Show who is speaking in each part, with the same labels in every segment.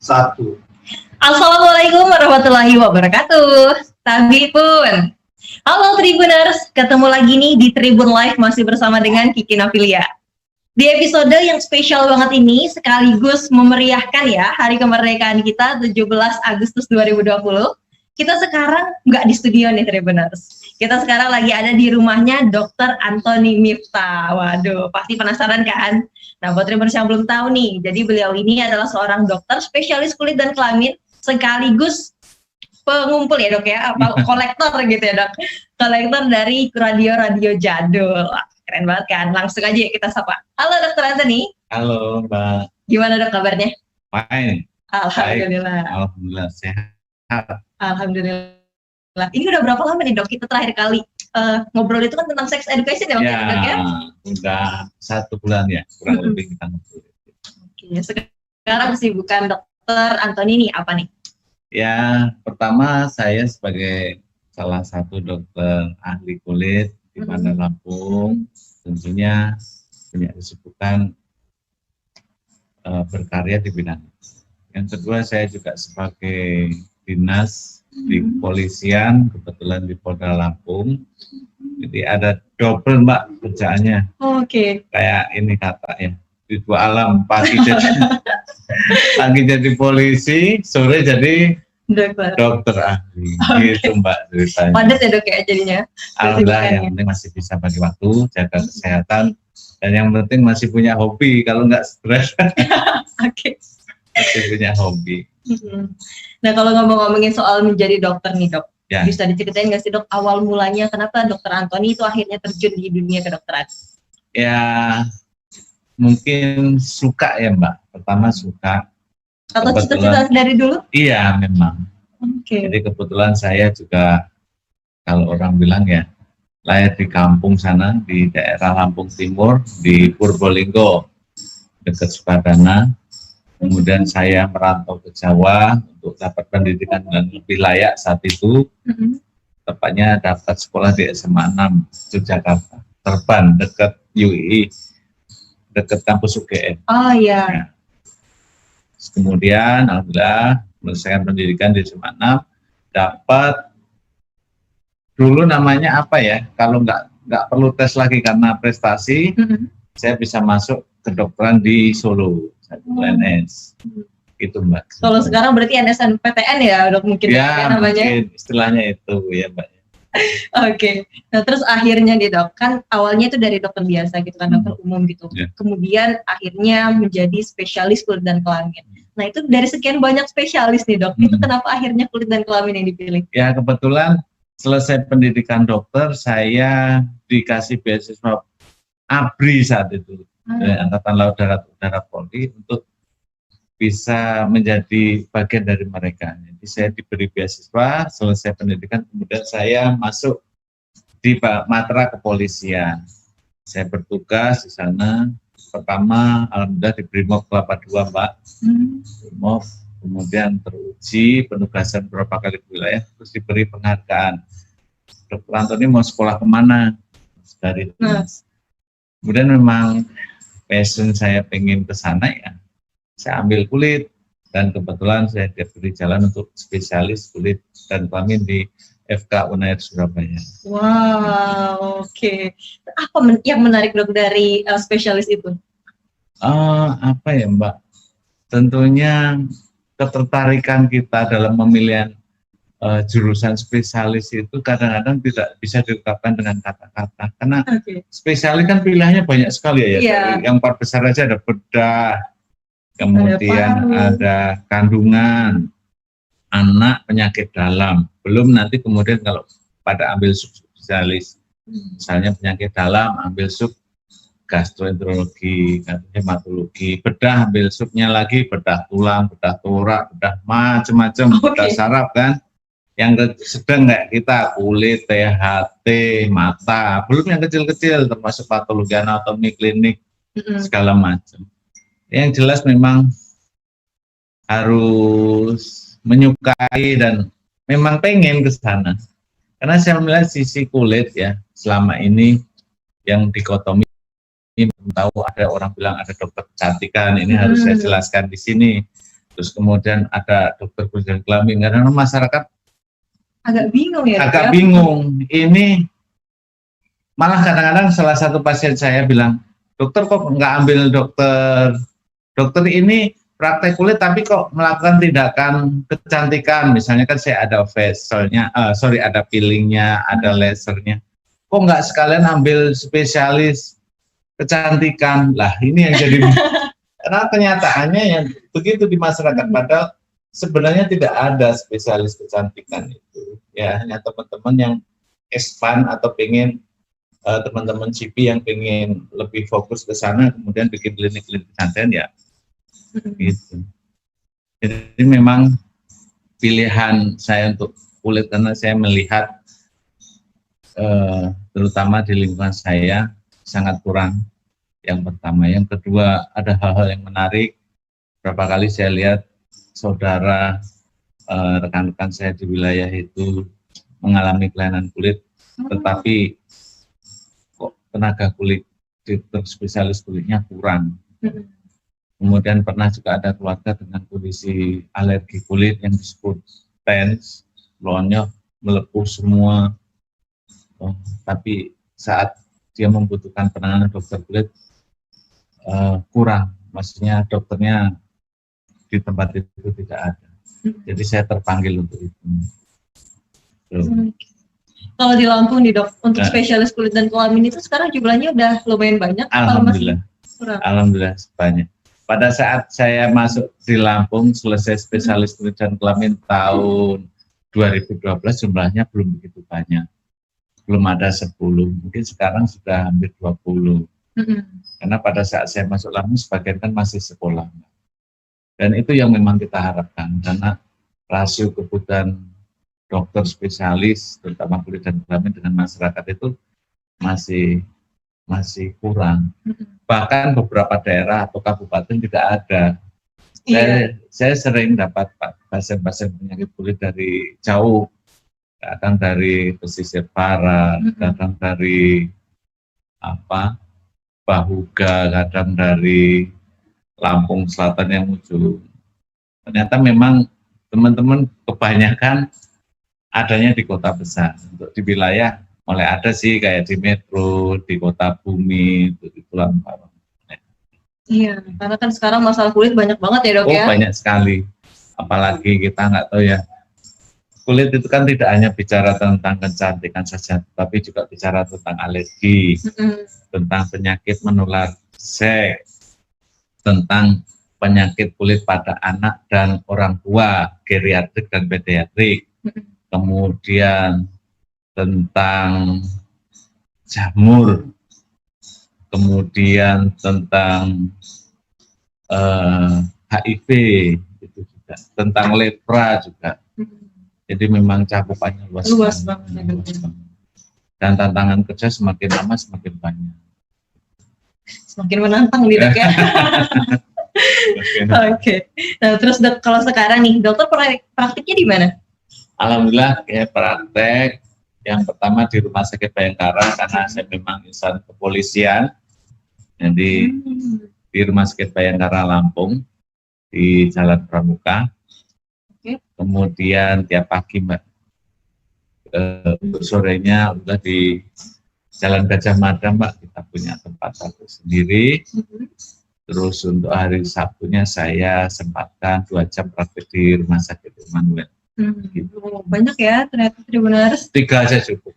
Speaker 1: Satu.
Speaker 2: Assalamualaikum warahmatullahi wabarakatuh. Tabi pun. Halo Tribuners, ketemu lagi nih di Tribun Live masih bersama dengan Kiki Nafilia. Di episode yang spesial banget ini sekaligus memeriahkan ya Hari Kemerdekaan kita 17 Agustus 2020. Kita sekarang nggak di studio nih Tribuners. Kita sekarang lagi ada di rumahnya Dr. Antony Miftah. Waduh, pasti penasaran kan? Nah, buat Tribuners yang belum tahu nih, jadi beliau ini adalah seorang dokter spesialis kulit dan kelamin sekaligus pengumpul ya dok ya, apa kolektor gitu ya dok, kolektor dari radio-radio jadul. Wah, keren banget kan, langsung aja kita sapa. Halo dokter Antony.
Speaker 1: Halo Mbak.
Speaker 2: Gimana dok kabarnya?
Speaker 1: Fine.
Speaker 2: Alhamdulillah.
Speaker 1: Baik. Alhamdulillah sehat.
Speaker 2: Alhamdulillah. Ini udah berapa lama nih dok kita terakhir kali ngobrol itu kan tentang sex education ya,
Speaker 1: Ya,
Speaker 2: dok ya?
Speaker 1: udah 1 bulan ya, kurang lebih kita ngobrol.
Speaker 2: Oke, sekarang kesibukan dokter Antony nih apa nih?
Speaker 1: Ya, pertama saya sebagai salah satu dokter ahli kulit di Bandar Lampung, tentunya punya kesibukan berkarya di bidang. Yang kedua, saya juga sebagai dinas di kepolisian, kebetulan di Polda Lampung. Jadi ada double Mbak kerjaannya.
Speaker 2: Oke.
Speaker 1: Kayak ini kata ya, di dua alam, pagi jadi polisi, sore jadi dokter ahli. Gitu Mbak ceritanya.
Speaker 2: Padat ya dok ya jadinya.
Speaker 1: Alhamdulillah yang penting masih bisa bagi waktu, jaga kesehatan, dan yang penting masih punya hobi. Kalau nggak stres,
Speaker 2: Oke.
Speaker 1: masih punya hobi.
Speaker 2: Nah kalau ngomongin soal menjadi dokter nih dok,
Speaker 1: Ya.
Speaker 2: bisa diceritain nggak sih dok awal mulanya kenapa dokter Antony itu akhirnya terjun di dunia kedokteran?
Speaker 1: Ya mungkin suka ya Mbak. Pertama suka.
Speaker 2: Atau cita-cita dari dulu?
Speaker 1: Iya memang.
Speaker 2: Oke.
Speaker 1: Jadi kebetulan saya juga kalau orang bilang ya lahir di kampung sana di daerah Lampung Timur di Purbolinggo dekat Sukadana. Kemudian saya merantau ke Jawa untuk dapat pendidikan yang lebih layak saat itu. Tepatnya dapat sekolah di SMA 6 Yogyakarta, Terban dekat UII, dekat kampus UGM.
Speaker 2: Oh iya.
Speaker 1: Ya. Kemudian alhamdulillah menyelesaikan pendidikan di SMA 6, dapat dulu namanya apa ya? Kalau nggak perlu tes lagi karena prestasi, saya bisa masuk kedokteran di Solo. NS itu Mbak.
Speaker 2: Kalau sekarang berarti NSNPTN ya dok mungkin
Speaker 1: ya
Speaker 2: namanya.
Speaker 1: Mungkin istilahnya itu ya Mbak.
Speaker 2: Oke. Nah terus akhirnya nih dok, kan awalnya itu dari dokter biasa gitu kan, dokter umum gitu. Kemudian akhirnya menjadi spesialis kulit dan kelamin. Nah itu dari sekian banyak spesialis nih dok, itu kenapa akhirnya kulit dan kelamin yang dipilih? Ya
Speaker 1: kebetulan selesai pendidikan dokter saya dikasih beasiswa ABRI saat itu. Angkatan Laut Darat Udara Polri untuk bisa menjadi bagian dari mereka. Jadi saya diberi beasiswa, selesai pendidikan, kemudian saya masuk di Matra Kepolisian. Saya bertugas di sana. Pertama, alhamdulillah di Brimob Kelapa II, Mbak. Brimob, kemudian teruji penugasan beberapa kali ke wilayah, terus diberi penghargaan. Dr. Antony mau sekolah kemana? Dari kemudian memang passion saya pengen ke sana ya, saya ambil kulit dan kebetulan saya diberi jalan untuk spesialis kulit dan kelamin di FK Unair Surabaya.
Speaker 2: Wow, oke. Apa yang menarik dok dari spesialis itu?
Speaker 1: Apa ya Mbak? Tentunya ketertarikan kita dalam pemilihan jurusan spesialis itu kadang-kadang tidak bisa diungkapkan dengan kata-kata karena spesialis kan pilihannya banyak sekali ya. Yang 4 besar aja ada bedah, kemudian ada kandungan, anak, penyakit dalam, belum nanti kemudian kalau pada ambil spesialis misalnya penyakit dalam ambil sub gastroenterologi, hematologi, bedah ambil subnya lagi bedah tulang, bedah torak, bedah macam-macam, bedah saraf kan. Yang sedang kayak kita kulit, THT, mata, belum yang kecil-kecil termasuk patologi anatomi klinik segala macam. Yang jelas memang harus menyukai dan memang pengen ke sana. Karena saya melihat sisi kulit ya selama ini yang dikotomi, tahu ada orang bilang ada dokter kecantikan, ini harus saya jelaskan di sini. terus kemudian ada dokter kulit dan kelamin. Karena masyarakat
Speaker 2: agak bingung ya.
Speaker 1: Agak bingung. Ini malah kadang-kadang salah satu pasien saya bilang, dokter kok nggak ambil dokter ini praktek kulit tapi kok melakukan tindakan kecantikan, misalnya kan saya ada facialnya, ada peelingnya, ada lasernya, kok nggak sekalian ambil spesialis kecantikan. Lah ini yang jadi karena kenyataannya yang begitu di masyarakat, padahal sebenarnya tidak ada spesialis kecantikan itu, ya hanya teman-teman yang expand atau pengen teman-teman CP yang pengen lebih fokus ke sana, kemudian bikin klinik-klinik kecantikan ya, gitu. Jadi memang pilihan saya untuk kulit karena saya melihat terutama di lingkungan saya sangat kurang. Yang pertama, yang kedua ada hal-hal yang menarik. Berapa kali saya lihat saudara rekan-rekan saya di wilayah itu mengalami kelainan kulit, tetapi kok tenaga kulit, dokter spesialis kulitnya kurang. Kemudian pernah juga ada keluarga dengan kondisi alergi kulit yang disebut TENS, lonyoh, melepuh semua. Tapi saat dia membutuhkan penanganan dokter kulit kurang, maksudnya dokternya di tempat itu tidak ada. Jadi saya terpanggil untuk itu.
Speaker 2: Kalau di Lampung nih dok, untuk spesialis kulit dan kelamin itu sekarang jumlahnya udah lumayan banyak.
Speaker 1: Alhamdulillah, alhamdulillah banyak. Pada saat saya masuk di Lampung selesai spesialis kulit dan kelamin tahun 2012 jumlahnya belum begitu banyak, belum ada 10, mungkin sekarang sudah hampir 20. Karena pada saat saya masuk Lampung sebagian kan masih sekolah. Dan itu yang memang kita harapkan, karena rasio kebutuhan dokter spesialis, terutama kulit dan kelamin dengan masyarakat itu masih kurang. Bahkan beberapa daerah atau kabupaten tidak ada. Saya sering dapat pasien-pasien penyakit kulit dari jauh, kadang dari pesisir barat, kadang dari Bahuga, kadang dari Lampung Selatan yang muncul. Ternyata memang teman-teman kebanyakan adanya di kota besar. Untuk di wilayah mulai ada sih kayak di metro, di kota bumi, di Pulau Bawang.
Speaker 2: Iya, karena kan sekarang masalah kulit banyak banget ya dok ya?
Speaker 1: Banyak sekali. Apalagi kita nggak tahu ya, kulit itu kan tidak hanya bicara tentang kecantikan saja, tapi juga bicara tentang alergi, tentang penyakit menular seks, tentang penyakit kulit pada anak dan orang tua, geriatrik dan pediatrik, kemudian tentang jamur, kemudian tentang HIV, itu juga, tentang lepra juga. Jadi memang cakupannya luas banget. Dan tantangan kerja semakin lama semakin banyak.
Speaker 2: Semakin menantang nih dok ya. Oke. Nah terus dok, kalau sekarang nih dokter praktiknya di mana?
Speaker 1: Alhamdulillah ya praktek. Yang pertama di Rumah Sakit Bayangkara karena saya memang insan kepolisian. Jadi di Rumah Sakit Bayangkara Lampung di Jalan Pramuka. Kemudian tiap pagi Mbak, untuk sorenya udah di Jalan Gajah Mada Mbak, kita punya tempat satu sendiri. Terus untuk hari Sabtunya saya sempatkan 2 jam praktik di Rumah Sakit Immanuel.
Speaker 2: Gitu. Banyak ya ternyata Tribuners.
Speaker 1: 3 aja cukup.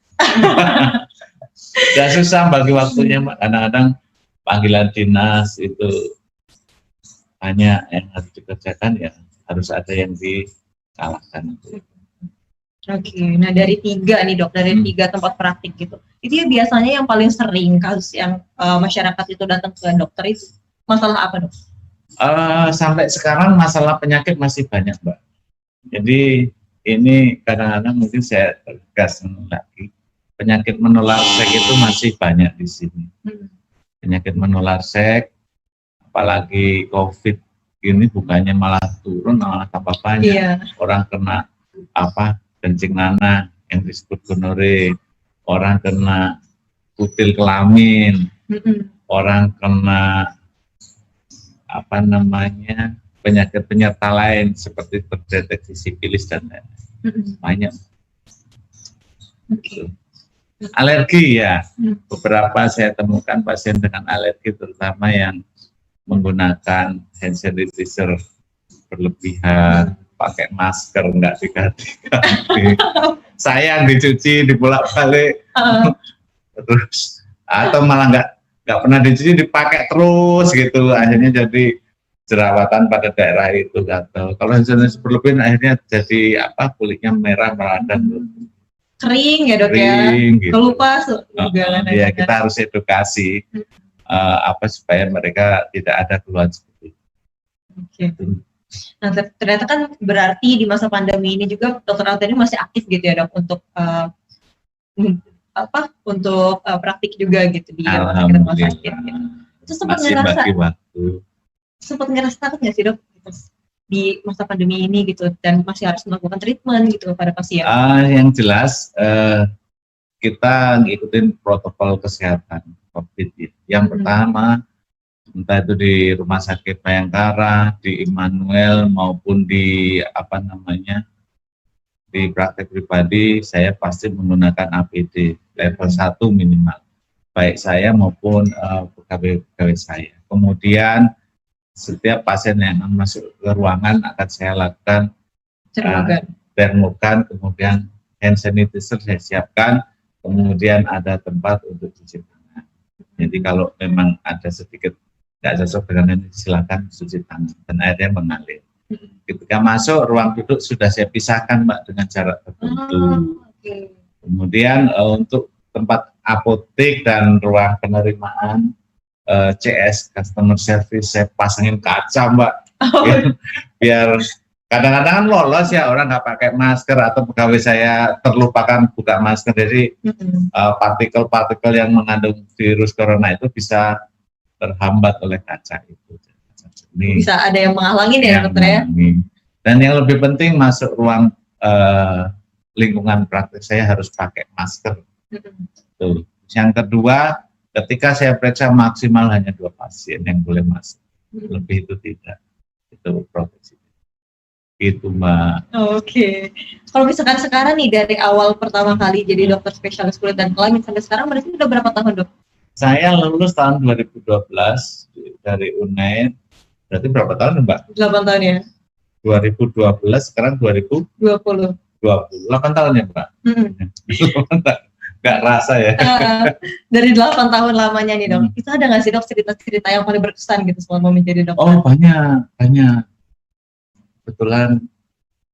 Speaker 1: Gak susah bagi waktunya Mbak, kadang-kadang panggilan dinas itu hanya yang harus dikerjakan ya harus ada yang dikalahkan.
Speaker 2: Oke, nah dari 3 nih dok, dari 3 tempat praktik gitu, itu ya biasanya yang paling sering kasus yang masyarakat itu datang ke dokter itu masalah apa dok?
Speaker 1: Sampai sekarang masalah penyakit masih banyak Mbak. Jadi ini kadang-kadang mungkin saya tegas lagi, penyakit menular seks itu masih banyak di sini. Penyakit menular seks, apalagi COVID ini bukannya malah turun, malah tambah banyak. Orang kena kencing nanah yang disebut gonore, orang kena kutil kelamin, orang kena penyakit penyerta lain seperti terdeteksi sifilis dan lain-lain. Banyak.
Speaker 2: Oke.
Speaker 1: Alergi ya, beberapa saya temukan pasien dengan alergi terutama yang menggunakan hand sanitizer berlebihan, pakai masker nggak diganti-ganti, sayang dicuci dibolak-balik, terus atau malah nggak pernah dicuci dipakai terus gitu, akhirnya jadi jerawatan pada daerah itu gatal. Kalau hand sanitizer berlebihan akhirnya jadi kulitnya merah meradang.
Speaker 2: Kering ya dok
Speaker 1: kering,
Speaker 2: ya,
Speaker 1: gitu.
Speaker 2: kelupas juga
Speaker 1: ya kita harus edukasi supaya mereka tidak ada keluhan seperti itu.
Speaker 2: Oke. Nah ternyata kan berarti di masa pandemi ini juga dokter Alta ini masih aktif gitu ya dok untuk untuk praktik juga gitu di rumah sakit gitu. Itu sempat ngerasa takut nggak sih dok di masa pandemi ini gitu dan masih harus melakukan treatment gitu pada pasien?
Speaker 1: Yang jelas kita ngikutin protokol kesehatan COVID. Yang pertama, entah itu di Rumah Sakit Bayangkara, di Immanuel maupun di di praktek pribadi, saya pasti menggunakan APD level 1 minimal, baik saya maupun pegawai saya. Kemudian setiap pasien yang masuk ke ruangan akan saya lakukan termogan, kemudian hand sanitizer saya siapkan, kemudian ada tempat untuk cuci tangan. Jadi kalau memang ada sedikit nggak cocok dengan ini, silakan cuci tangan dan airnya mengalir. Ketika masuk ruang duduk sudah saya pisahkan Mbak dengan jarak tertentu. Kemudian untuk tempat apotek dan ruang penerimaan CS customer service saya pasangin kaca Mbak, biar kadang-kadang kan lolos ya orang nggak pakai masker atau pegawai saya terlupakan buka masker, jadi partikel-partikel yang mengandung virus corona itu bisa terhambat oleh kaca itu. Ini
Speaker 2: bisa ada yang menghalangi ya dokter ya.
Speaker 1: Dan yang lebih penting masuk ruang lingkungan praktek saya harus pakai masker. Tuh. Yang kedua, ketika saya periksa maksimal hanya 2 pasien yang boleh masuk, lebih itu tidak, itu proteksi. Itu Mbak.
Speaker 2: Oke. Kalau misalkan sekarang nih dari awal pertama kali jadi dokter spesialis kulit dan kelamin sampai sekarang berarti udah berapa tahun dok?
Speaker 1: Saya lulus tahun 2012 dari UNED, berarti berapa tahun Mbak?
Speaker 2: 8 tahun ya.
Speaker 1: 2012, sekarang 2020. 8 tahun ya Mbak? Gak rasa ya.
Speaker 2: Dari 8 tahun lamanya nih dok, itu ada nggak sih dok cerita-cerita yang paling berkesan gitu selama menjadi dokter?
Speaker 1: Oh banyak. Kebetulan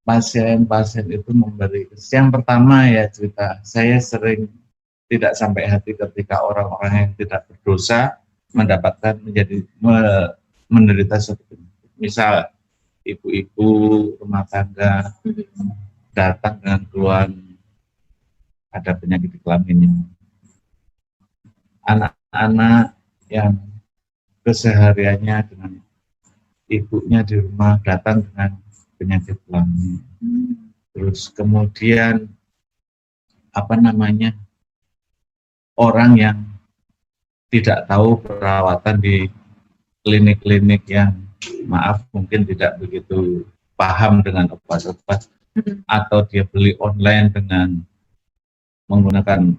Speaker 1: pasien-pasien itu memberi. Yang pertama ya cerita, saya sering tidak sampai hati ketika orang-orang yang tidak berdosa mendapatkan menderita suatu penyakit. Misal ibu-ibu rumah tangga datang dengan keluhan ada penyakit di kelaminnya. Anak-anak yang kesehariannya dengan ibunya di rumah datang dengan penyakit kelamin. Terus kemudian orang yang tidak tahu perawatan di klinik-klinik yang mungkin tidak begitu paham dengan obat-obat, atau dia beli online dengan menggunakan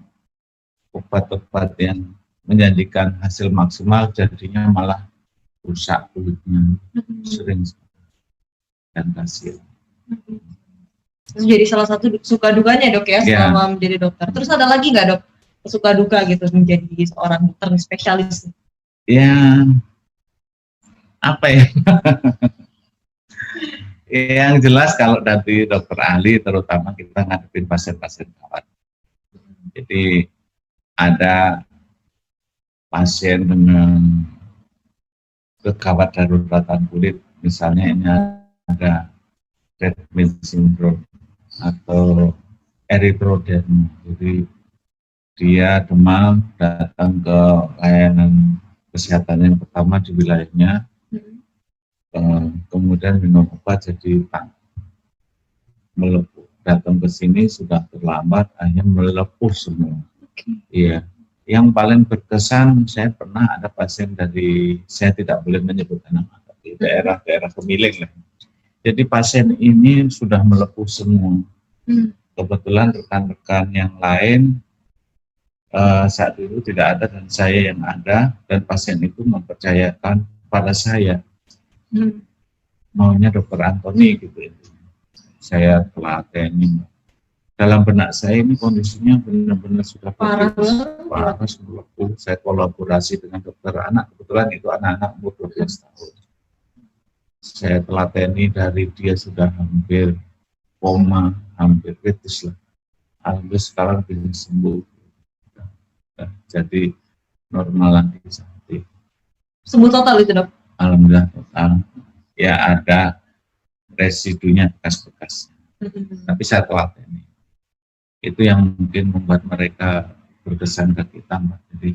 Speaker 1: obat-obat yang menjanjikan hasil maksimal, jadinya malah rusak kulitnya, sering dan kasihan.
Speaker 2: Itu jadi salah satu suka dukanya dok ya selama menjadi dokter. Terus ada lagi nggak dok suka duka gitu menjadi seorang dokter spesialis?
Speaker 1: Ya apa ya? Yang jelas kalau dari dokter ahli terutama kita ngadepin pasien-pasien gawat. Jadi ada pasien dengan kegawat daruratan kulit, misalnya ini ada Redmond syndrome atau erythroderma. Jadi dia demam, datang ke layanan kesehatan yang pertama di wilayahnya, kemudian minum obat jadi melepuh. Datang ke sini sudah terlambat, akhirnya melepuh semua. Iya. Yang paling berkesan, saya pernah ada pasien dari, saya tidak boleh menyebutkan nama, di daerah-daerah Kemiling lah. Jadi pasien ini sudah melepuh semua. Kebetulan rekan-rekan yang lain saat itu tidak ada dan saya yang ada, dan pasien itu mempercayakan pada saya. Maunya dokter Antoni gitu. Saya telateni. Dalam benak saya ini kondisinya benar-benar sudah parah, melepuh. Saya kolaborasi dengan dokter anak, kebetulan itu anak-anak umur 12 tahun. Saya telateni dari dia sudah hampir koma, hampir kritis lah. Alhamdulillah sekarang bisa sembuh. Jadi normal lagi seperti.
Speaker 2: Sembuh total itu, Dok?
Speaker 1: Alhamdulillah total. Ya ada residunya bekas-bekas. Tapi saya telateni. Itu yang mungkin membuat mereka berkesan ke kita, Mbak. Jadi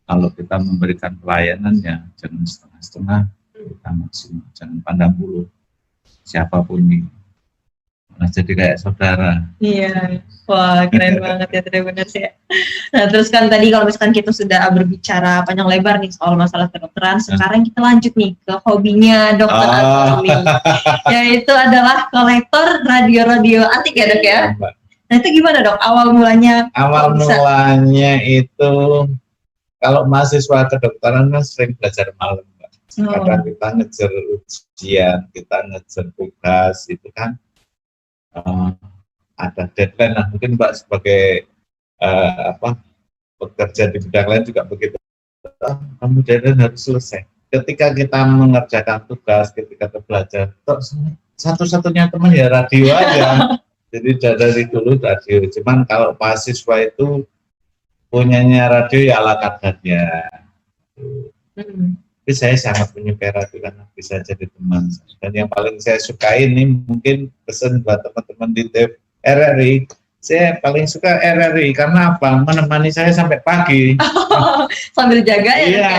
Speaker 1: kalau kita memberikan pelayanan ya jangan setengah-setengah, kita maksimal, jangan pandang bulu siapapun ini. Nah, jadi kayak saudara.
Speaker 2: Iya, wah keren banget ya benar sih. Nah terus kan tadi kalau misalkan kita sudah berbicara panjang lebar nih soal masalah kedokteran, sekarang kita lanjut nih ke hobinya dokter Antoni, yaitu adalah kolektor radio-radio antik ya, Dok ya. Nah itu gimana, Dok, awal mulanya?
Speaker 1: Awal mulanya itu kalau mahasiswa kedokteran kan sering belajar malam, Mbak. Karena kita ngejar ujian, kita ngejar tugas, itu kan ada deadline. Nah, mungkin Mbak sebagai bekerja di bidang lain juga begitu. Kamu deadline harus selesai. Ketika kita mengerjakan tugas, ketika kita belajar, satu-satunya teman ya radio aja. Jadi dari dulu radio. Cuman kalau mahasiswa itu punyanya radio ya ala kadarnya. Tapi saya sangat menyukai radio karena bisa jadi teman. Dan yang paling saya sukai ini mungkin pesan buat teman-teman di RRI. Saya paling suka RRI karena apa? Menemani saya sampai pagi.
Speaker 2: Sambil jaga ya?
Speaker 1: Iya.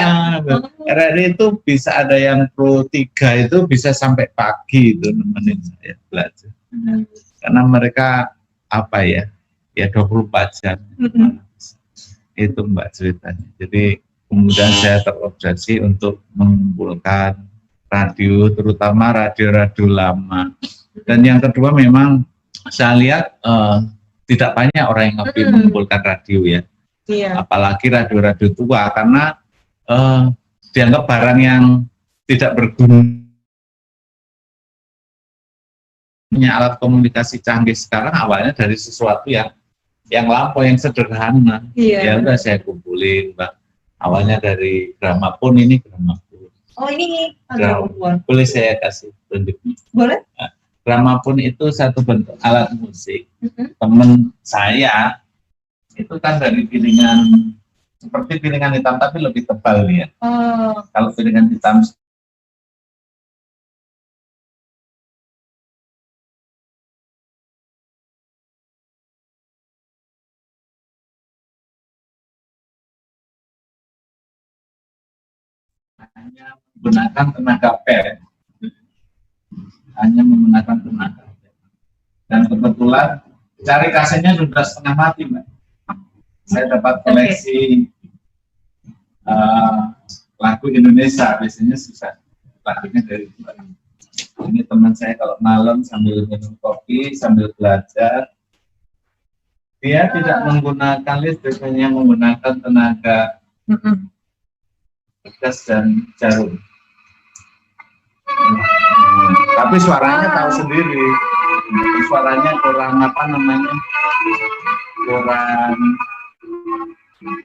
Speaker 1: RRI itu bisa ada yang Pro 3 itu bisa sampai pagi itu nemenin saya belajar. Karena mereka apa ya 24 jam. Itu Mbak ceritanya. Jadi kemudian saya terobsesi untuk mengumpulkan radio, terutama radio-radio lama. Dan yang kedua memang saya lihat tidak banyak orang yang lebih mengumpulkan radio ya. Iya. Apalagi radio-radio tua karena dianggap barang yang tidak berguna. Alat komunikasi canggih sekarang awalnya dari sesuatu yang lampau, yang sederhana. Ya udah saya kumpulin, Mbak. Awalnya dari gramafon, ini gramafon.
Speaker 2: Oh ini
Speaker 1: gramafon. Boleh saya kasih tunjuknya?
Speaker 2: Boleh.
Speaker 1: Nah, gramafon itu satu bentuk alat musik. Teman saya itu kan dari piringan seperti piringan hitam tapi lebih tebal ya. Kalau piringan hitam hanya menggunakan tenaga pel, dan kebetulan cari kasetnya sudah setengah mati, Mbak. Saya dapat koleksi lagu Indonesia, biasanya susah lagunya dari Mbak. Ini teman saya kalau malam sambil minum kopi sambil belajar, dia tidak menggunakan listrik, hanya menggunakan tenaga gas dan jarum. Tapi suaranya tahu sendiri, suaranya kurang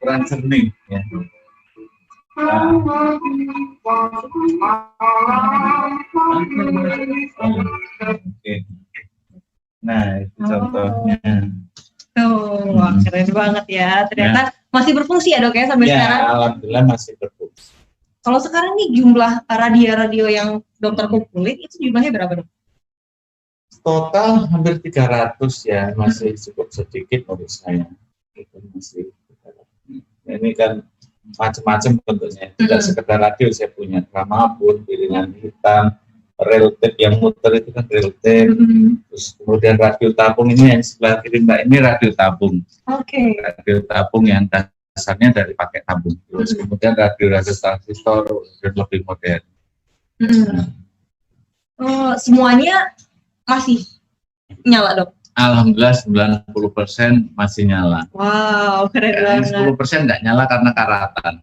Speaker 1: kurang jernih ya. Nah itu contohnya.
Speaker 2: Wah keren banget ya. Ternyata masih berfungsi ya, Dok ya sampai sekarang?
Speaker 1: Ya alhamdulillah masih berfungsi.
Speaker 2: Kalau sekarang nih jumlah radio-radio yang dokter kumpulin itu jumlahnya berapa, Dok?
Speaker 1: Total hampir 300 ya, masih cukup sedikit menurut saya. Itu masih 300. Ini kan macam-macam bentuknya, tidak sekedar radio. Saya punya gramafon, piringan hitam, rel tape yang muter itu kan rel tape. Terus kemudian radio tabung, ini yang sebelah kiri Mbak, ini radio tabung. Radio tabung yang dasarnya dari pakai tabung. Terus kemudian radio transistor yang lebih modern.
Speaker 2: Mm. Oh, semuanya masih nyala dok?
Speaker 1: Alhamdulillah 90% masih nyala.
Speaker 2: Wow, keren
Speaker 1: Yang
Speaker 2: banget.
Speaker 1: 10% nggak nyala karena karatan.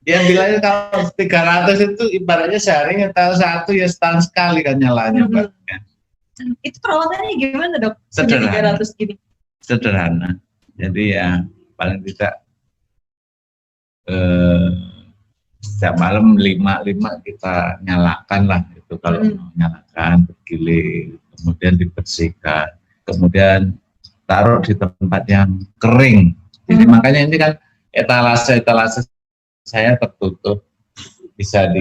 Speaker 1: Ya bilangnya kalau 300 itu ibaratnya sehari nyetel satu ya setahun sekali kan nyalanya Mbak.
Speaker 2: Itu perawatannya gimana dok? Punya
Speaker 1: Sederhana.
Speaker 2: 300 gini.
Speaker 1: Sederhana. Jadi ya paling tidak eh, setiap malam 5 kita nyalakan lah itu kalau mau nyalakan bergilir, kemudian dibersihkan, kemudian taruh di tempat yang kering. Jadi makanya ini kan etalase saya tertutup, bisa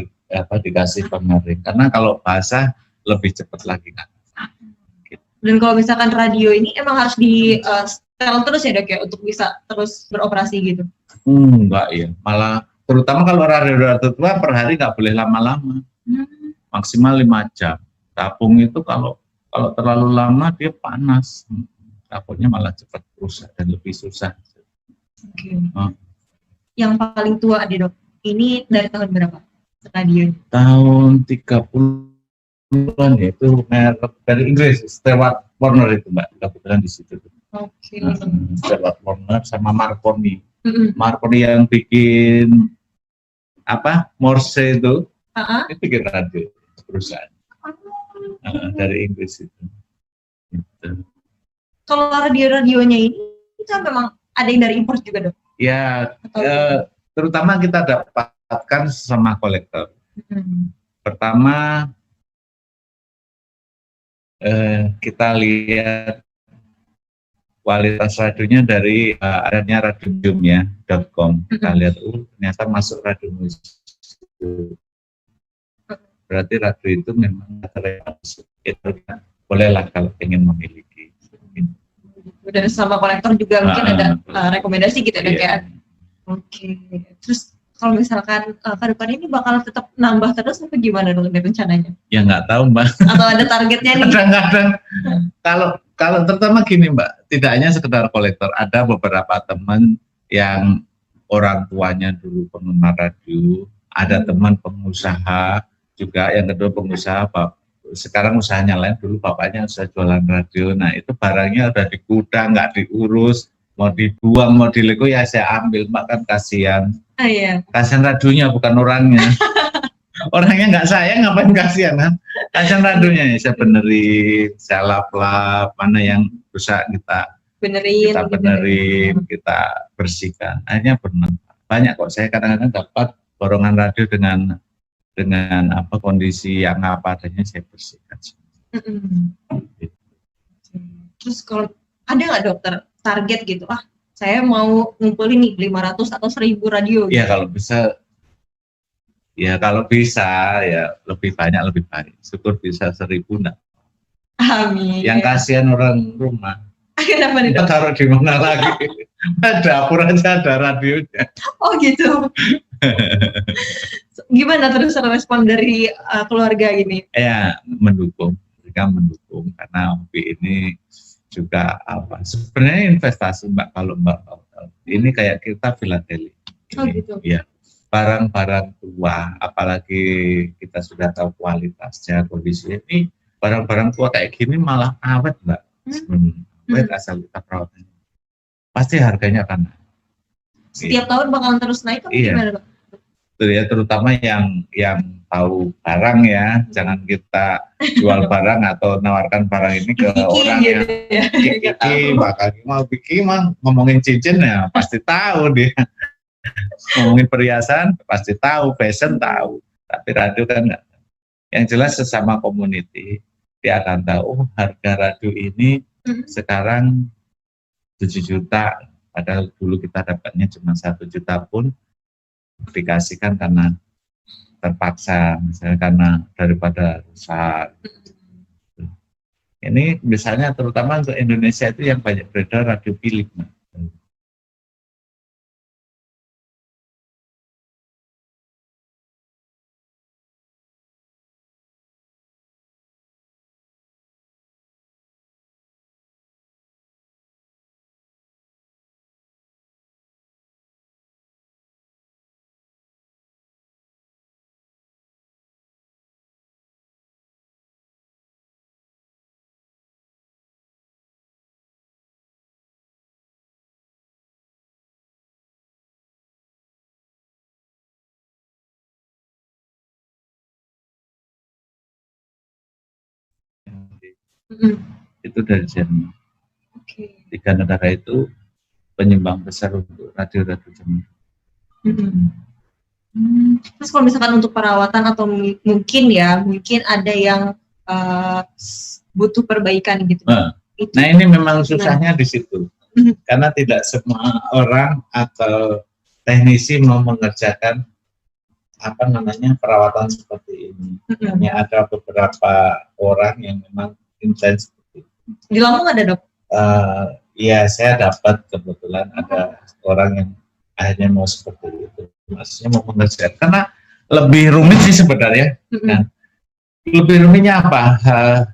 Speaker 1: dikasih pengering karena kalau basah lebih cepat lagi kan.
Speaker 2: Dan kalau misalkan radio ini emang harus di setel terus ya dok ya untuk bisa terus beroperasi gitu?
Speaker 1: Enggak ya, malah terutama kalau radio tua per hari nggak boleh lama-lama, maksimal 5 jam. Tabung itu kalau terlalu lama dia panas, tabungnya malah cepat rusak dan lebih susah.
Speaker 2: Okay. Yang paling tua deh dok, ini dari tahun berapa radio? Tahun
Speaker 1: 30-an ya, itu merek dari Inggris, Stewart Warner itu Mbak, kebetulan di situ.
Speaker 2: Oke.
Speaker 1: Stewart Warner sama Marconi. Marconi yang bikin Morse itu bikin radio perusahaan dari Inggris itu.
Speaker 2: Kalau radio-radionya ini itu memang ada yang dari impor juga dok?
Speaker 1: Ya, terutama kita dapatkan sama kolektor. Pertama kita lihat kualitas radionya dari adanya radium.com. Kita lihat, ternyata masuk radium. Berarti radio itu memang bolehlah kalau ingin memiliki.
Speaker 2: Dan sama kolektor juga mungkin ada rekomendasi gitu dok ya. Oke. Terus kalau misalkan ke depan ini bakal tetap nambah terus atau gimana dong rencananya?
Speaker 1: Ya nggak tahu Mbak.
Speaker 2: Atau ada targetnya nih?
Speaker 1: Kadang-kadang kalau terutama gini Mbak, tidak hanya sekedar kolektor, ada beberapa teman yang orang tuanya dulu penggemar radio, ada teman pengusaha juga, yang kedua pengusaha sekarang usahanya lain, dulu bapaknya usaha jualan radio, nah itu barangnya udah di gudang, nggak diurus, mau dibuang, mau dilego ya saya ambil, Mbak, kan kasihan.
Speaker 2: Iya.
Speaker 1: Kasihan radionya bukan orangnya. Orangnya nggak sayang, ngapain kasihan kan? Kasihan radionya ya, saya benerin, saya lap-lap, mana yang rusak kita benerin, kita bersihkan. Akhirnya bermanfaat. Banyak kok, saya kadang-kadang dapat borongan radio dengan kondisi yang apa adanya saya bersihkan.
Speaker 2: Terus kalau ada nggak dokter target gitu, saya mau ngumpulin nih 500 atau 1000 radio gitu?
Speaker 1: Ya kalau bisa ya lebih banyak lebih baik. Syukur bisa 1000 enggak.
Speaker 2: Amin.
Speaker 1: Yang kasihan orang rumah.
Speaker 2: Kenapa nih dok?
Speaker 1: Taruh di mana lagi? Dapur aja ada radionya.
Speaker 2: Oh gitu. Gimana terus respon dari keluarga ini?
Speaker 1: Ya mendukung, mereka mendukung karena hobi ini juga sebenarnya investasi Mbak, kalau Mbak ini kayak kita filateli.
Speaker 2: Oh gitu.
Speaker 1: Ya, barang-barang tua, apalagi kita sudah tahu kualitasnya, kondisinya, ini barang-barang tua kayak gini malah awet Mbak. Awet asal kita perawatnya. Pasti harganya akan naik.
Speaker 2: Setiap tahun bakalan terus naik atau gimana Pak?
Speaker 1: Ya, terutama yang tahu barang ya, jangan kita jual barang atau nawarkan barang ini ke orang
Speaker 2: gitu
Speaker 1: yang Kiki, bakal mau Kiki mah ngomongin cincin ya pasti tahu dia, ngomongin perhiasan pasti tahu, fashion tahu, tapi radio kan enggak. Yang jelas sesama community dia akan tahu harga radio ini sekarang 7 juta, padahal dulu kita dapatnya cuma 1 juta pun dikasihkan karena terpaksa, misalnya karena daripada rusak. Ini misalnya terutama untuk Indonesia itu yang banyak beredar radio Philips. itu dari Jerman.
Speaker 2: Oke.
Speaker 1: 3 negara itu penyumbang besar untuk radio-radio Jerman.
Speaker 2: Terus kalau misalkan untuk perawatan atau mungkin ada yang butuh perbaikan gitu.
Speaker 1: Nah ini memang susahnya di situ, karena tidak semua orang atau teknisi mau mengerjakan perawatan seperti ini. Hanya ada beberapa orang yang memang intens seperti itu.
Speaker 2: Di Lampung ada, Dok?
Speaker 1: Iya, saya dapat kebetulan ada orang yang akhirnya mau seperti itu. Maksudnya mau mengerjakan, karena lebih rumit sih sebenarnya. Kan? Lebih rumitnya apa?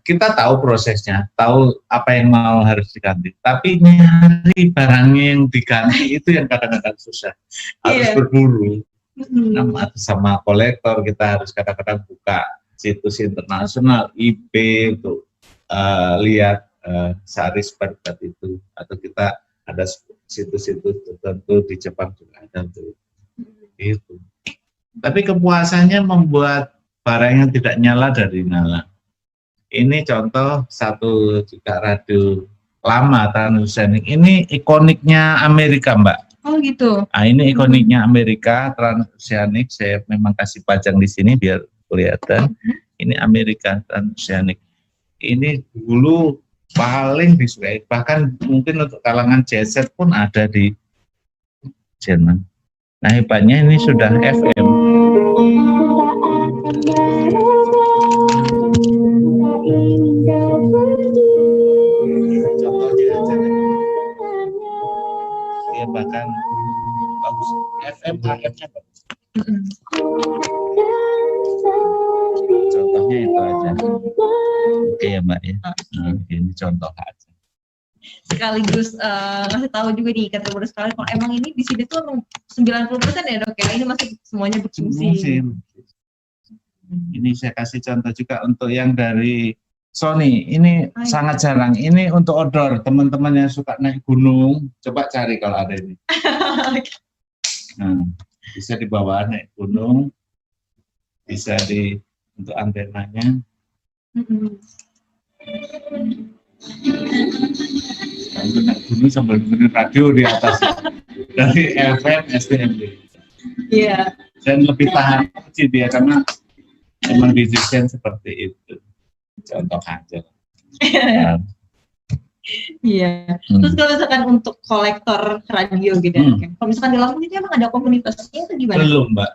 Speaker 1: Kita tahu prosesnya, tahu apa yang mau harus diganti. Tapi nyari barangnya yang diganti itu yang kadang-kadang susah. Harus berburu. Sama kolektor kita harus kadang-kadang buka situs internasional, IB untuk lihat sehari seperti itu. Atau kita ada situs-situs tertentu di Jepang juga ada untuk itu. Tapi kepuasannya membuat barang yang tidak nyala dari nyala. Ini contoh satu juga radio lama Transoceanic. Ini ikoniknya Amerika, Mbak.
Speaker 2: Oh gitu.
Speaker 1: Nah, ini ikoniknya Amerika Transoceanic. Saya memang kasih pajang di sini biar kelihatan. Ini Amerika Transoceanic. Ini dulu paling disukai. Bahkan mungkin untuk kalangan jet set pun ada di Jerman. Nah hebatnya ini sudah FM. Contohnya aja. Dia bahkan bagus. FM, AM-nya bagus. Contohnya itu aja. Oke ya Mbak ya. Ini contoh aja.
Speaker 2: Sekaligus ngasih tahu juga nih kata Bro sekalian kalau emang ini di sini tuh 90% ya Dok ya, ini masih semuanya berfungsi.
Speaker 1: Ini saya kasih contoh juga untuk yang dari Sony, ini sangat jarang. Ini untuk outdoor, teman-teman yang suka naik gunung, coba cari kalau ada ini. Nah, bisa dibawa naik gunung, bisa untuk antenanya. Untuk naik gunung sambil dengerin radio di atas dari FM, STMB.
Speaker 2: Iya.
Speaker 1: Dan lebih tahan sih dia karena memang desain seperti itu. Contoh aja.
Speaker 2: Iya. Terus kalau misalkan untuk kolektor radio gitu, kalau misalkan di Lampung itu emang ada komunitasnya itu gimana?
Speaker 1: Belum, Mbak.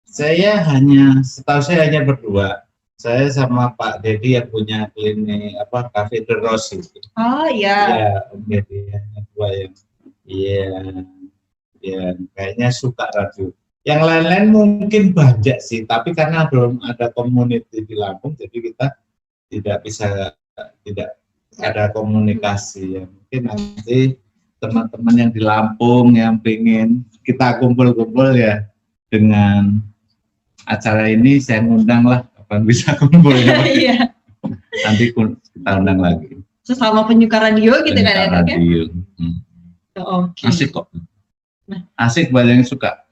Speaker 1: Setahu saya hanya berdua. Saya sama Pak Dedi yang punya klinik Cafe de Rose itu.
Speaker 2: Oh iya.
Speaker 1: Iya, Om Dedi yang dua yang kayaknya suka radio. Yang lain-lain mungkin banyak sih, tapi karena belum ada community di Lampung, jadi kita tidak ada komunikasi. Ya, mungkin nanti teman-teman yang di Lampung yang pengen kita kumpul-kumpul ya dengan acara ini, saya ngundang lah kapan bisa kumpul ya.
Speaker 2: Iya.
Speaker 1: Nanti kita undang lagi.
Speaker 2: Sesama penyuka radio gitu kan ya?
Speaker 1: Radio.
Speaker 2: Oke.
Speaker 1: Asik kok. Asik, banyak yang suka.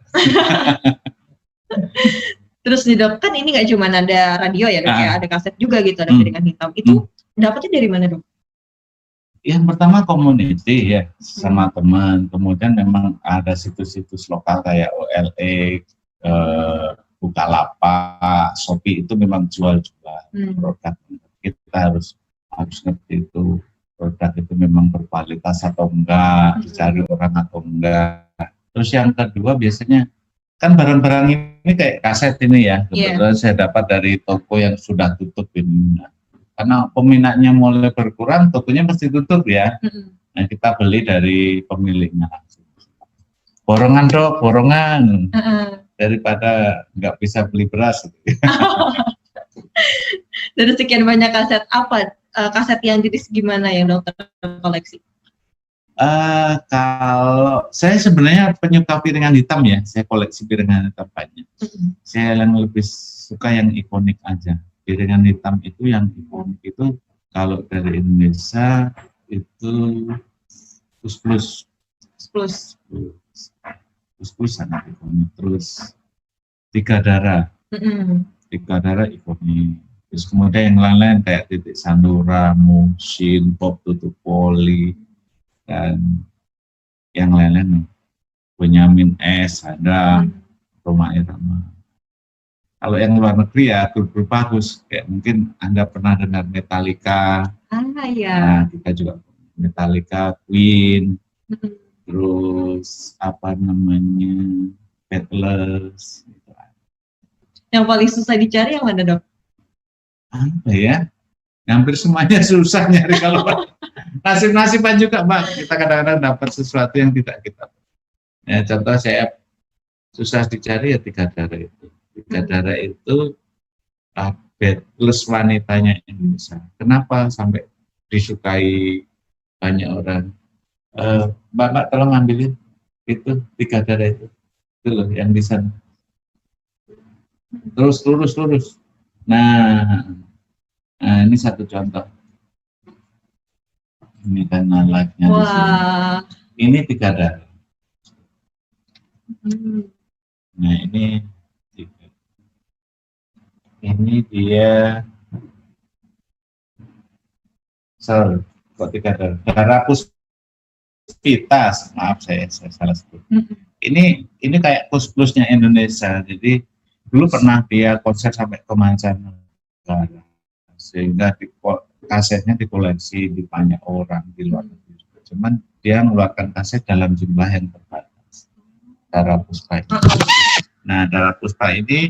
Speaker 2: Terus di Dok, kan ini nggak cuma ada radio ya Dok, ya, ada kaset juga gitu, ada piringan hitam. Itu dapatnya dari mana Dok?
Speaker 1: Yang pertama community ya, sama teman. Kemudian memang ada situs-situs lokal kayak OLX, Bukalapak, Shopee itu memang jual-jual produk. Kita harus ngerti itu produk itu memang berkualitas atau enggak, dicari orang atau enggak. Terus yang kedua biasanya kan barang-barang ini kayak kaset ini ya, kebetulan saya dapat dari toko yang sudah tutup ini. Karena peminatnya mulai berkurang, tokonya mesti tutup ya. Nah kita beli dari pemiliknya langsung. Borongan Dok, borongan. Daripada nggak bisa beli beras.
Speaker 2: Dari sekian banyak kaset, kaset yang jenis gimana yang Dokter koleksi?
Speaker 1: Kalau saya sebenarnya penyuka piringan hitam ya, saya koleksi piringan hitam banyak. Saya yang lebih suka yang ikonik aja. Piringan hitam itu yang ikonik itu kalau dari Indonesia itu plus sangat ikonik. Terus Tiga Darah ikonik. Terus kemudian yang lain-lain kayak Titik Sandura, Musin, Pop Tutup Poli, dan yang lain-lain. Benyamin S ada, Roma Irama. Kalau yang luar negeri ya grup-grup bagus, kayak mungkin Anda pernah dengar Metallica.
Speaker 2: Ya.
Speaker 1: Nah, kita juga Metallica, Queen, terus apa namanya, Beatles. Gitu.
Speaker 2: Yang paling susah dicari yang mana, Dok?
Speaker 1: Apa ya? Hampir semuanya susah nyari kalau nasib-nasiban juga, Mbak. Kita kadang-kadang dapat sesuatu yang tidak kita. Ya, contoh saya susah dicari ya Tiga Darah itu. Tiga Darah itu Beatles wanitanya Indonesia. Kenapa sampai disukai banyak orang? Mbak tolong ambilin itu Tiga Darah itu loh yang di sana. Terus lurus. Nah, ini satu contoh. Ini kan like-nya di sini. Ini Tiga Darah. Nah, ini dia. Kok Tiga Darah? Darah Puspitas. Maaf saya salah sebut. Ini kayak plus-plusnya Indonesia. Jadi dulu pernah dia konser sampai ke mancanegara, sehingga kasetnya dikoleksi di banyak orang di luar negeri. Cuman dia mengeluarkan kaset dalam jumlah yang terbatas. Darah Puspa ini. Nah, Darah Puspa ini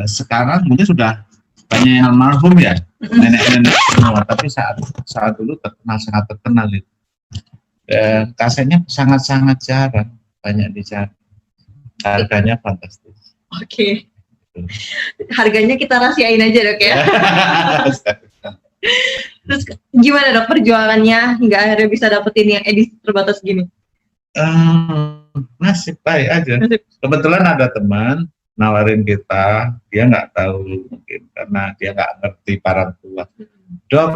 Speaker 1: sekarang mungkin sudah banyak yang almarhum ya, nenek-nenek semua. Tapi saat dulu sangat terkenal itu. Kasetnya sangat-sangat jarang, banyak dicari. Harganya fantastis.
Speaker 2: Oke. Harganya kita rahasiain aja, Dok ya. Terus gimana, Dok, perjuangannya hingga akhirnya bisa dapetin yang edisi terbatas gini?
Speaker 1: Nasib baik aja. Kebetulan ada teman nawarin kita, dia nggak tahu mungkin karena dia nggak ngerti barang tua. Dok,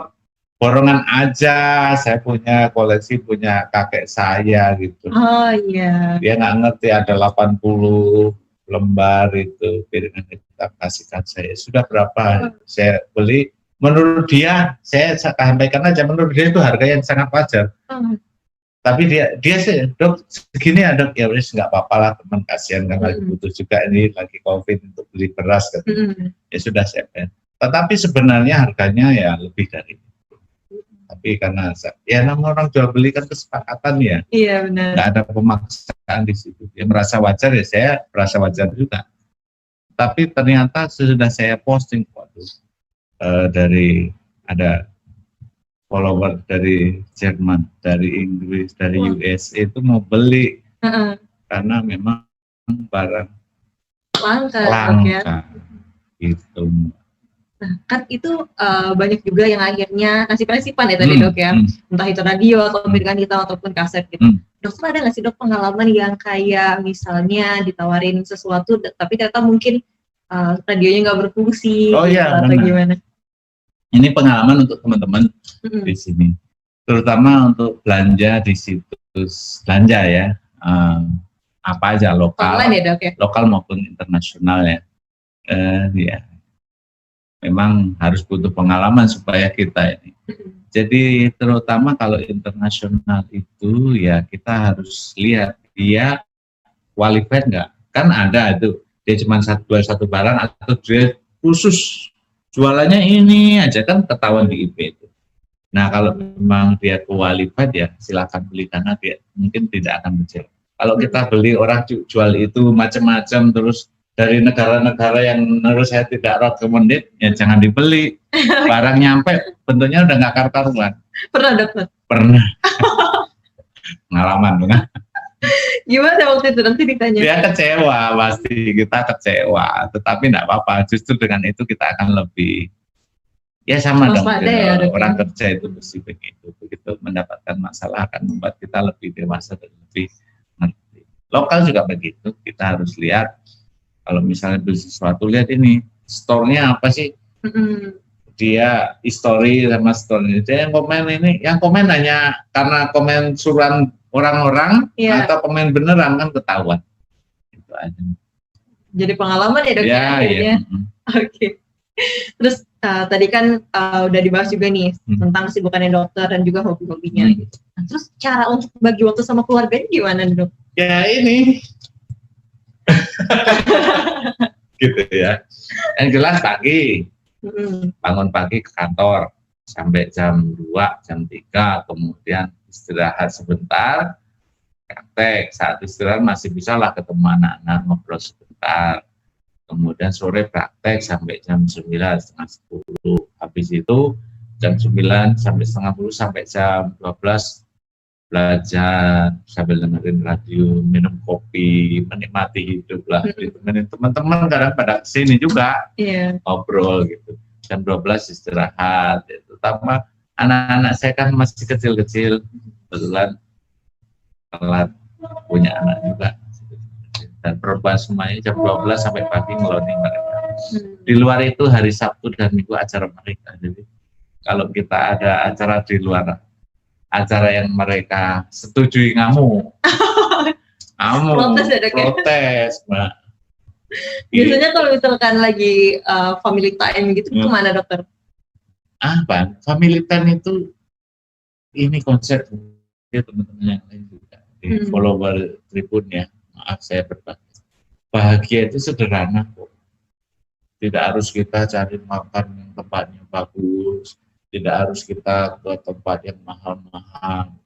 Speaker 1: borongan aja, saya punya koleksi punya kakek saya gitu.
Speaker 2: Oh iya.
Speaker 1: Dia nggak ngerti ada 80 lembar itu piringan kita kasihkan saya. Sudah berapa saya beli? Menurut dia, saya sampaikan aja, menurut dia itu harga yang sangat wajar. Tapi dia sih, Dok, segini ya Dok, ya wis nggak apa-apa lah, teman kasihan kan lagi butuh juga ini lagi COVID untuk beli beras kan. Ya sudah saya bayar. Tetapi sebenarnya harganya ya lebih dari itu. Tapi karena ya namanya orang jual beli kan kesepakatan ya.
Speaker 2: Iya benar.
Speaker 1: Nggak ada pemaksaan di situ. Dia merasa wajar ya saya merasa wajar juga. Tapi ternyata sudah saya posting waktu dari ada follower dari Jerman, dari Inggris, dari US itu mau beli karena memang barang langka gitu.
Speaker 2: Nah, kan itu banyak juga yang akhirnya kasih persipan ya tadi Dok ya, entah itu radio atau piringan hitam ataupun kaset gitu. Dokter ada nggak sih Dok pengalaman yang kayak misalnya ditawarin sesuatu tapi ternyata mungkin radionya nggak berfungsi atau gimana?
Speaker 1: Ini pengalaman untuk teman-teman di sini, terutama untuk belanja di situs belanja ya, apa aja lokal,
Speaker 2: online ya Dok ya?
Speaker 1: Lokal maupun internasional ya. Ya. Memang harus butuh pengalaman supaya kita ini. Jadi terutama kalau internasional itu ya kita harus lihat dia qualified nggak. Kan ada itu dia cuma satu barang atau dia khusus jualannya ini aja kan ketahuan di IP itu. Nah kalau memang dia qualified ya silakan beli karena dia mungkin tidak akan kecil. Kalau kita beli orang jual itu macam-macam terus dari negara-negara yang menurut saya tidak recommended, ya jangan dibeli. Barang nyampe, bentuknya udah nggak karu-karuan.
Speaker 2: Pernah Dokter?
Speaker 1: Pernah. Pengalaman, bukan?
Speaker 2: Gimana waktu itu nanti ditanya?
Speaker 1: Dia kecewa, pasti kita kecewa. Tetapi nggak apa-apa, justru dengan itu kita akan lebih, ya sama dong. Ya, orang kerja itu mesti begitu. Begitu mendapatkan masalah akan membuat kita lebih dewasa dan lebih ngerti. Lokal juga begitu, kita harus lihat. Kalau misalnya beli sesuatu, lihat ini store-nya apa sih? Dia history sama store-nya. Dia yang komen ini, yang komen hanya karena komen suruhan orang-orang atau komen beneran kan ketahuan. Itu aja.
Speaker 2: Jadi pengalaman ya Dok?
Speaker 1: Ya, iya.
Speaker 2: Oke. Terus tadi kan udah dibahas juga nih tentang kesibukannya dokter dan juga hobi-hobinya gitu. Nah, terus cara untuk bagi waktu sama keluarganya gimana dok?
Speaker 1: Ya ini gitu ya. Yang jelas pagi, bangun pagi ke kantor sampai jam 2, jam 3, kemudian istirahat sebentar, praktek. Saat istirahat masih bisa lah ketemu anak-anak ngobrol sebentar. Kemudian sore praktek sampai jam 9, setengah 10. Habis itu jam 9 sampai setengah 10 sampai jam 12 belajar sambil dengerin radio, minum kopi, menikmati hidup lah. Ditemenin teman-teman kadang pada kesini juga, ngobrol gitu. Jam 12 istirahat, terutama anak-anak saya kan masih kecil-kecil, kebetulan telat punya anak juga. Dan perempuan semuanya jam 12 sampai pagi ngeloading mereka. Di luar itu hari Sabtu dan Minggu acara mereka. Jadi kalau kita ada acara di luar, acara yang mereka setujui ngamuk, protes, Mbak.
Speaker 2: Biasanya kalau misalkan lagi family time gitu, kemana dokter?
Speaker 1: Apa? Family time itu ini konsep ya teman-teman yang lain juga. Di follower Tribun ya. Maaf saya berbagi. Bahagia itu sederhana kok. Tidak harus kita cari makan yang tempatnya bagus, tidak harus kita ke tempat yang mahal-mahal.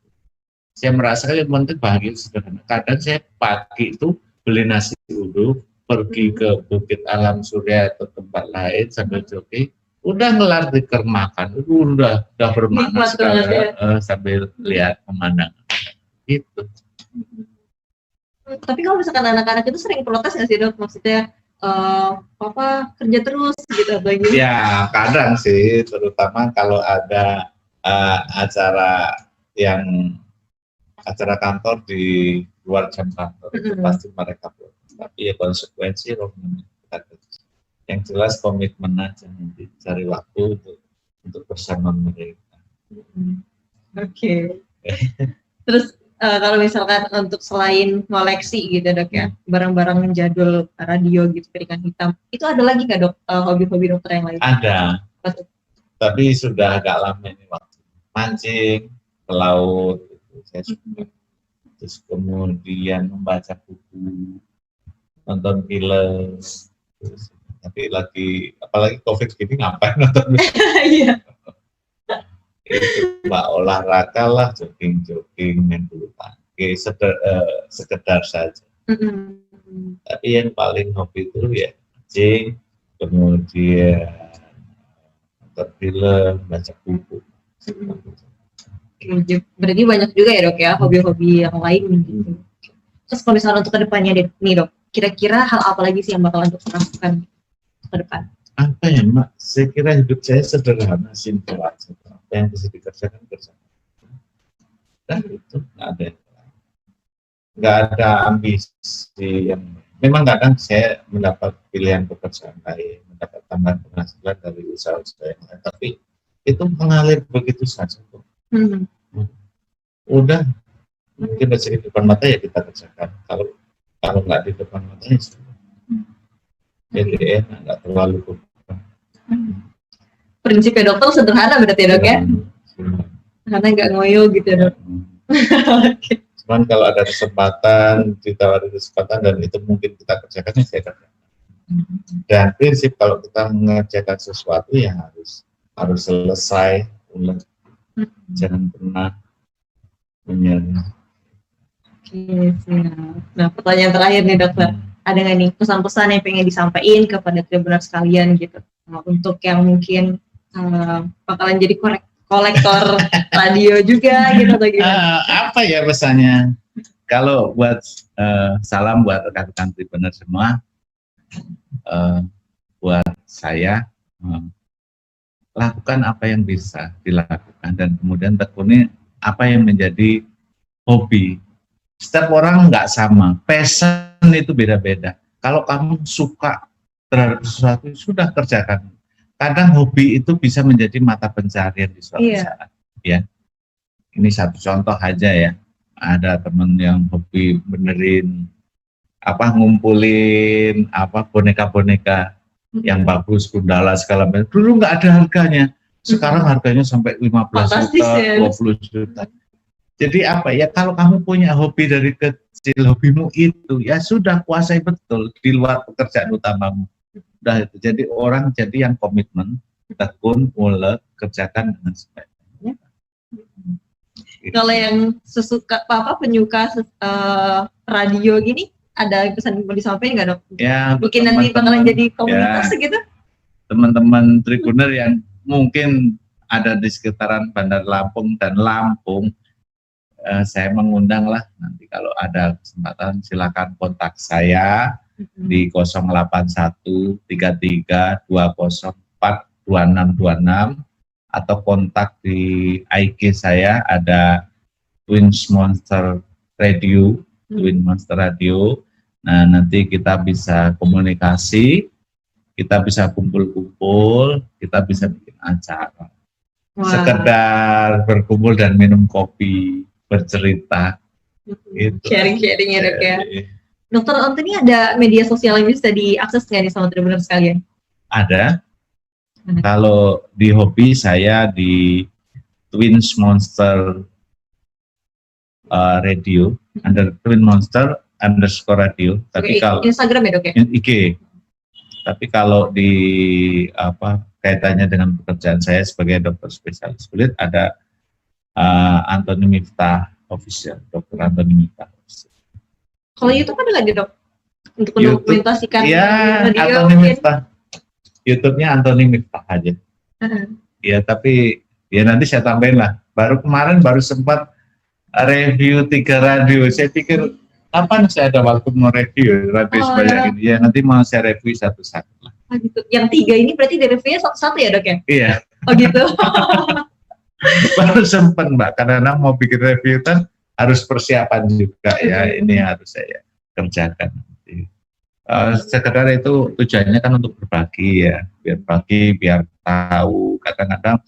Speaker 1: Saya merasakan yang penting bahagia itu sederhana. Kadang saya pagi itu beli nasi uduk, pergi ke Bukit Alam Surya atau tempat lain sambil jogging, udah ngelar tikar makan, itu udah bermakna sekali sambil lihat pemandangan. Gitu.
Speaker 2: Tapi kalau misalkan anak-anak itu sering protes nggak sih dok? Maksudnya papa kerja terus gitu atau gimana?
Speaker 1: Ya kadang sih, terutama kalau ada acara kantor di luar jam kantor itu pasti mereka protes. Tapi ya konsekuensi yang jelas komitmen aja nanti cari waktu untuk bersama mereka.
Speaker 2: Oke. Terus kalau misalkan untuk selain koleksi gitu dok ya, barang-barang jadul radio gitu, piringan hitam, itu ada lagi nggak dok hobi-hobi dokter yang lain?
Speaker 1: Ada. Tapi sudah agak lama ini waktu mancing ke laut, gitu. Saya suka. Terus kemudian membaca buku, nonton film. Terus, tapi apalagi COVID gini ngapain nonton film?
Speaker 2: Iya.
Speaker 1: Itu mbak olahraga lah, jogging, main bulu tangkis, sekedar saja. Tapi yang paling hobi itu ya mancing, kemudian nonton film, baca buku.
Speaker 2: Berarti banyak juga ya dok ya hobi-hobi yang lain gitu. Terus kalau misalnya untuk kedepannya nih dok, kira-kira hal apa lagi sih yang bakal untuk lakukan ke depan?
Speaker 1: Apa ya Mak? Saya kira hidup saya sederhana, simpel aja. Apa yang bisa dikerjakan. Dan itu nggak ada ambisi yang. Memang kadang saya mendapat pilihan pekerjaan lain, mendapat tambahan penghasilan dari usaha-usaha yang lain, tapi itu mengalir begitu saja. Udah mungkin rezeki di depan mata ya kita kerjakan. Kalau nggak di depan matanya jadi enak, nggak terlalu beban.
Speaker 2: Prinsipnya dokter sederhana berarti ya dok ya? Karena nggak ngoyo gitu dok.
Speaker 1: Okay. Cuman kalau ada kesempatan, ditawari kesempatan dan itu mungkin kita kerjakan, ya saya kerjakan. Dan prinsip kalau kita mengerjakan sesuatu ya harus selesai, jangan pernah menyerah.
Speaker 2: Oke, siap. Nah, pertanyaan terakhir nih dokter, ada nggak nih pesan-pesan yang pengen disampaikan kepada Tribuner sekalian gitu, untuk yang mungkin bakalan jadi kolektor radio juga gitu atau gimana?
Speaker 1: Apa ya pesannya? Kalau buat salam buat rekan-rekan Tribuner semua, buat saya lakukan apa yang bisa dilakukan dan kemudian tekuni apa yang menjadi hobi. Setiap orang nggak sama, passion itu beda-beda. Kalau kamu suka terhadap sesuatu, sudah kerjakan. Kadang hobi itu bisa menjadi mata pencarian di suatu saat. Ya, ini satu contoh aja ya. Ada teman yang hobi benerin ngumpulin boneka-boneka yang bagus, Gundala segala macam. Dulu nggak ada harganya, sekarang harganya sampai 15
Speaker 2: Fantastis,
Speaker 1: juta,
Speaker 2: ya.
Speaker 1: 20 juta. Jadi apa ya, kalau kamu punya hobi dari kecil, hobimu itu ya sudah kuasai betul di luar pekerjaan utamamu. Udah itu. Jadi orang jadi yang komitmen, tekun, ulet, kerjakan dengan sebaik.
Speaker 2: Kalau yang penyuka radio gini, ada pesan mau disampaikan nggak, Dok?
Speaker 1: Ya,
Speaker 2: mungkin nanti bakalan jadi komunitas
Speaker 1: ya,
Speaker 2: gitu.
Speaker 1: Teman-teman Tribuner yang mungkin ada di sekitaran Bandar Lampung dan Lampung, saya mengundang lah, nanti kalau ada kesempatan silakan kontak saya di 081 33 204 2626 atau kontak di IG saya ada Twins Monster Radio, Twin Monster Radio. Nah, nanti kita bisa komunikasi, kita bisa kumpul-kumpul, kita bisa bikin acara.
Speaker 2: Wah.
Speaker 1: Sekedar berkumpul dan minum kopi, bercerita. Itu.
Speaker 2: Sharing-sharing ya, Dok ya. Dokter Anthony ada media sosial yang bisa diakses nggak nih sama Tribunner sekalian?
Speaker 1: Ada. Kalau di hobi saya di Twins Monster Radio, under Twin Monster _radio. Tapi kalau
Speaker 2: Instagram ya, Dok ya?
Speaker 1: IG. Tapi kalau di kaitannya dengan pekerjaan saya sebagai dokter spesialis kulit ada Anthony Miftah Official, Dr. Anthony Miftah Official.
Speaker 2: Kalau YouTube ada lagi, Dok? Untuk mendokumentasikan
Speaker 1: ya,
Speaker 2: video
Speaker 1: Anthony Miftah. YouTube-nya Anthony Miftah aja. Ya, tapi ya nanti saya tambahin lah. Kemarin baru sempat review 3 radio. Saya pikir kapan saya ada waktu mau review radio sebanyak ini. Ya nanti mau saya review satu-satu lah.
Speaker 2: Oh gitu. Yang 3 ini berarti di reviewnya satu-satu ya, Dok ya?
Speaker 1: Iya.
Speaker 2: Oh gitu.
Speaker 1: Baru sempat, Mbak, karena mau bikin review kan harus persiapan juga ya. Ini harus saya kerjakan nanti. Sekedar itu tujuannya kan untuk berbagi ya, biar tahu. Kadang-kadang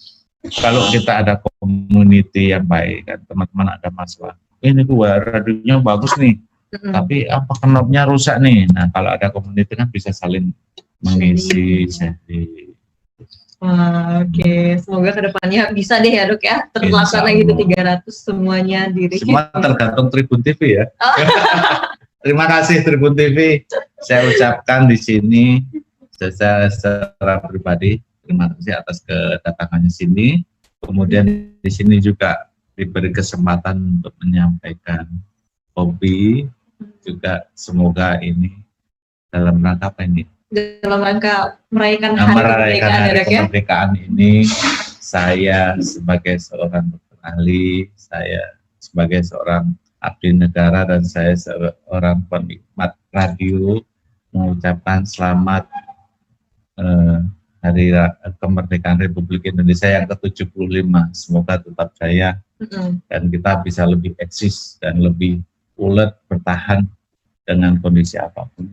Speaker 1: kalau kita ada community yang baik, kan teman-teman ada masalah, ini gua radionya bagus nih, tapi apa knobnya rusak nih. Nah, kalau ada community kan bisa saling mengisi.
Speaker 2: Oke, semoga kedepannya bisa deh ya, Dok ya, terlaksana gitu 300 semuanya diri.
Speaker 1: Semua tergantung Tribun TV ya. Terima kasih Tribun TV. Saya ucapkan di sini secara pribadi terima kasih atas kedatangannya sini. Kemudian di sini juga diberi kesempatan untuk menyampaikan hobi juga, semoga ini dalam rangka apa ini?
Speaker 2: Dalam rangka merayakan hari
Speaker 1: kemerdekaan ini, saya sebagai seorang dokter ahli, saya sebagai seorang abdi negara, dan saya seorang penikmat radio mengucapkan selamat Hari Kemerdekaan Republik Indonesia yang ke-75. Semoga tetap jaya dan kita bisa lebih eksis dan lebih ulet bertahan dengan kondisi apapun.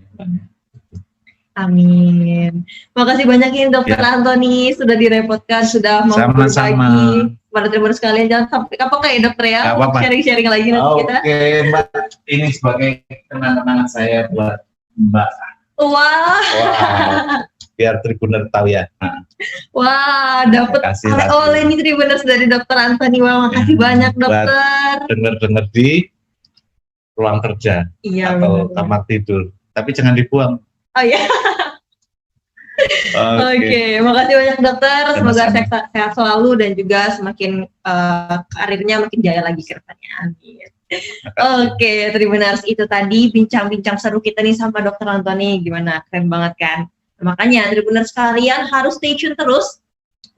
Speaker 2: Amin. Makasih banyak ya, Dokter Anthony, sudah direpotkan, sudah mau berbagi pada Tribunner sekalian. Jangan sampai apakah ya, Dokter ya? Sharing-sharing lagi nanti kita.
Speaker 1: Oke, Mbak. Ini sebagai kenang-kenangan saya buat Mbak.
Speaker 2: Wah.
Speaker 1: Biar Tribunner tahu ya.
Speaker 2: Wah, dapat oleh ini Tribunner dari Dokter Anthony. Wah, makasih banyak, Dokter.
Speaker 1: Dengar-dengar di ruang kerja atau kamar tidur. Tapi jangan dibuang.
Speaker 2: Oh iya. Oke, makasih banyak, Dokter. Semoga sehat selalu dan juga semakin karirnya makin jaya lagi ke depannya. Amin. Oke, Tribuners, itu tadi bincang-bincang seru kita nih sama Dokter Anthony. Gimana? Keren banget kan? Makanya Tribuners sekalian harus stay tune terus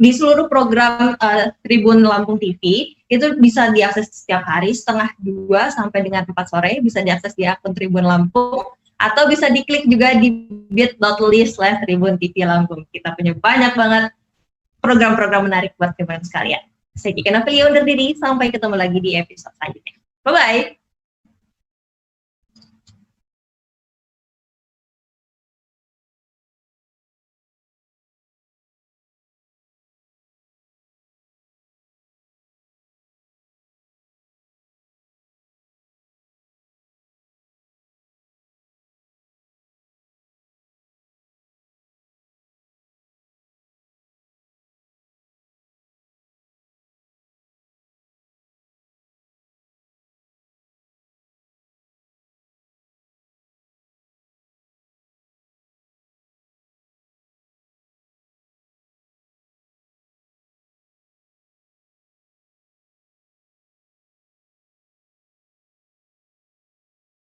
Speaker 2: di seluruh program Tribun Lampung TV. Itu bisa diakses setiap hari setengah 2 sampai dengan 4 sore. Bisa diakses di akun Tribun Lampung, atau bisa diklik juga di bit.ly/Tribun TV Lampung. Kita punya banyak banget program-program menarik buat teman sekalian. Saya Kiki Nafilia undur diri, sampai ketemu lagi di episode selanjutnya. Bye-bye.